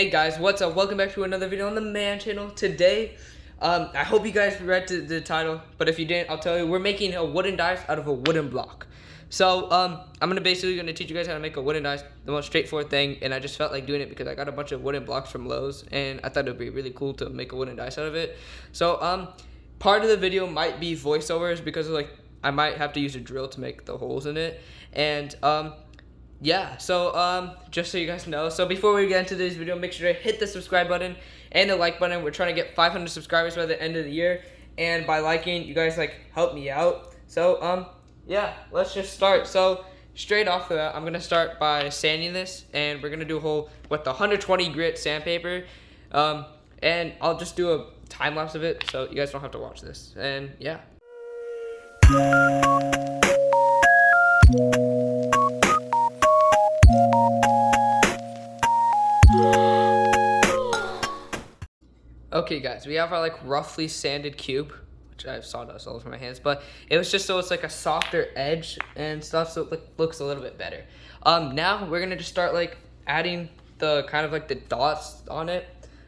Hey guys, what's up? Welcome back to another video on the Man channel. Today, I hope you guys read the title, but if you didn't, I'll tell you, we're making a wooden dice out of a wooden block. So, I'm basically gonna teach you guys how to make a wooden dice, the most straightforward thing, and I just felt like doing it because I got a bunch of wooden blocks from Lowe's, and I thought it would be really cool to make a wooden dice out of it. So, part of the video might be voiceovers because I might have to use a drill to make the holes in it, and, yeah, so just so you guys know, so before we get into this video, make sure to hit the subscribe button and the like button. We're trying to get 500 subscribers by the end of the year, and by liking, you guys help me out. So yeah, let's just start. So straight off of that, I'm gonna start by sanding this, and we're gonna do a hole with the 120 grit sandpaper, and I'll just do a time lapse of it so you guys don't have to watch this. And yeah. Okay guys, we have our roughly sanded cube, which I have sawdust all over my hands, but it was just so it's a softer edge and stuff, so it looks a little bit better. Now we're gonna just start adding the the dots on it.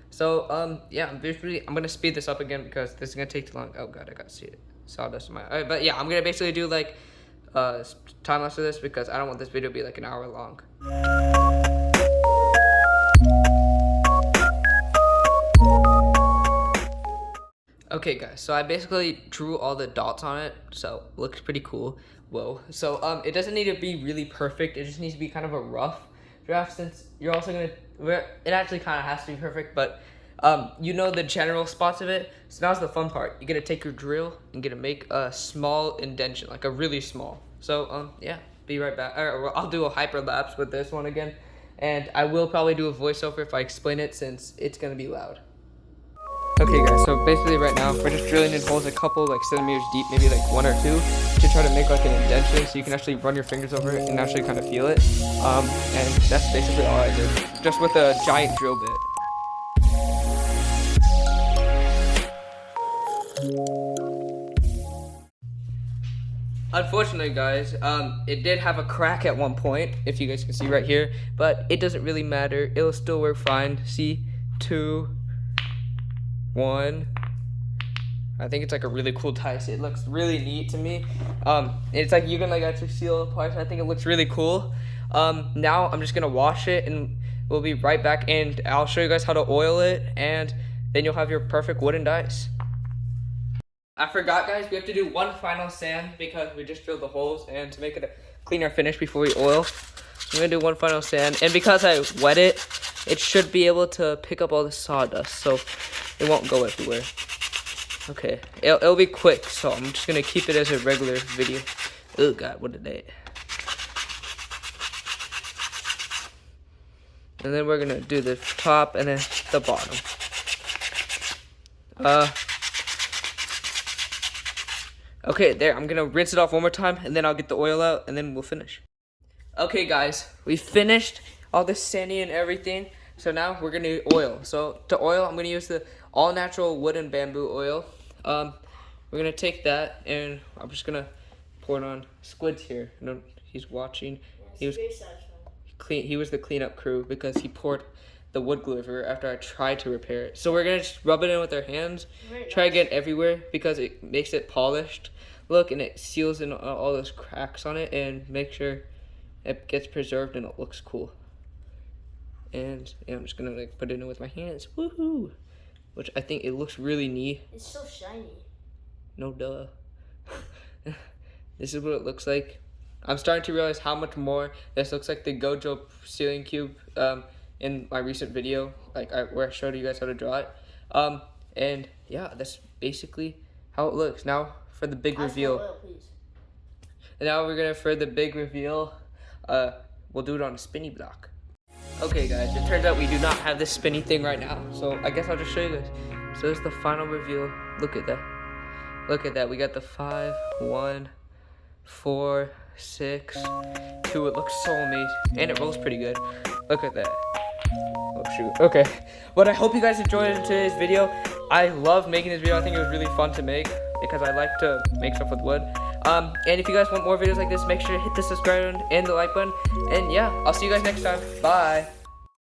So yeah, I'm gonna speed this up again because this is gonna take too long. Oh god, I got to see it. Sawdust in my eye. But yeah, I'm gonna basically do time lapse of this because I don't want this video to be an hour long. Okay guys, so I basically drew all the dots on it, so it looks pretty cool. Whoa. So it doesn't need to be really perfect, it just needs to be kind of a rough draft, since you're also gonna, it actually kind of has to be perfect, but you know the general spots of it. So now's the fun part. You gotta take your drill and make a small indentation, a really small. So yeah, be right back. I'll do a hyperlapse with this one again, and I will probably do a voiceover if I explain it, since it's gonna be loud. Okay guys, so basically right now we're just drilling in holes a couple centimeters deep, maybe 1 or 2, to try to make an indentation so you can actually run your fingers over it and actually kind of feel it. And that's basically all I did, just with a giant drill bit. Unfortunately guys, it did have a crack at one point, if you guys can see right here, but it doesn't really matter, it'll still work fine. See, 2, 1. I think it's a really cool dice. It looks really neat to me. It's you can actually seal it apart. I think it looks really cool. Now I'm just gonna wash it, and we'll be right back, and I'll show you guys how to oil it, and then you'll have your perfect wooden dice. I forgot guys, we have to do one final sand because we just drilled the holes, and to make it a cleaner finish before we oil, I'm gonna do one final sand, and because I wet it, it should be able to pick up all the sawdust, so it won't go everywhere. Okay, it'll be quick, so I'm just gonna keep it as a regular video. Oh god, what a day. And then we're gonna do the top and then the bottom. Okay, there, I'm gonna rinse it off one more time, and then I'll get the oil out, and then we'll finish. Okay guys, we finished all the sanding and everything, so now we're gonna oil. So to oil, I'm gonna use the all natural wood and bamboo oil. We're gonna take that, and I'm just gonna pour it on Squid's here. No, he's watching. He was he was the cleanup crew because he poured the wood glue everywhere after I tried to repair it. So we're gonna just rub it in with our hands, try to get it everywhere because it makes it polished. Look, and it seals in all those cracks on it, and make sure it gets preserved and it looks cool. And yeah, I'm just gonna put it in with my hands. Woohoo! Which I think it looks really neat. It's so shiny. No duh. This is what it looks like. I'm starting to realize how much more this looks like the Gojo ceiling cube in my recent video, where I showed you guys how to draw it. And yeah, that's basically how it looks. Now for the big reveal. Oil, please. And now we're gonna, for the big reveal, we'll do it on a spinny block. Okay guys, it turns out we do not have this spinny thing right now, so I guess I'll just show you guys. So this is the final reveal. Look at that. Look at that. We got the 5, 1, 4, 6, 2. It looks so amazing, and it rolls pretty good. Look at that. Oh shoot. Okay, but I hope you guys enjoyed today's video. I love making this video. I think it was really fun to make because I like to make stuff with wood. And if you guys want more videos like this, make sure to hit the subscribe button and the like button. And yeah, I'll see you guys next time. Bye.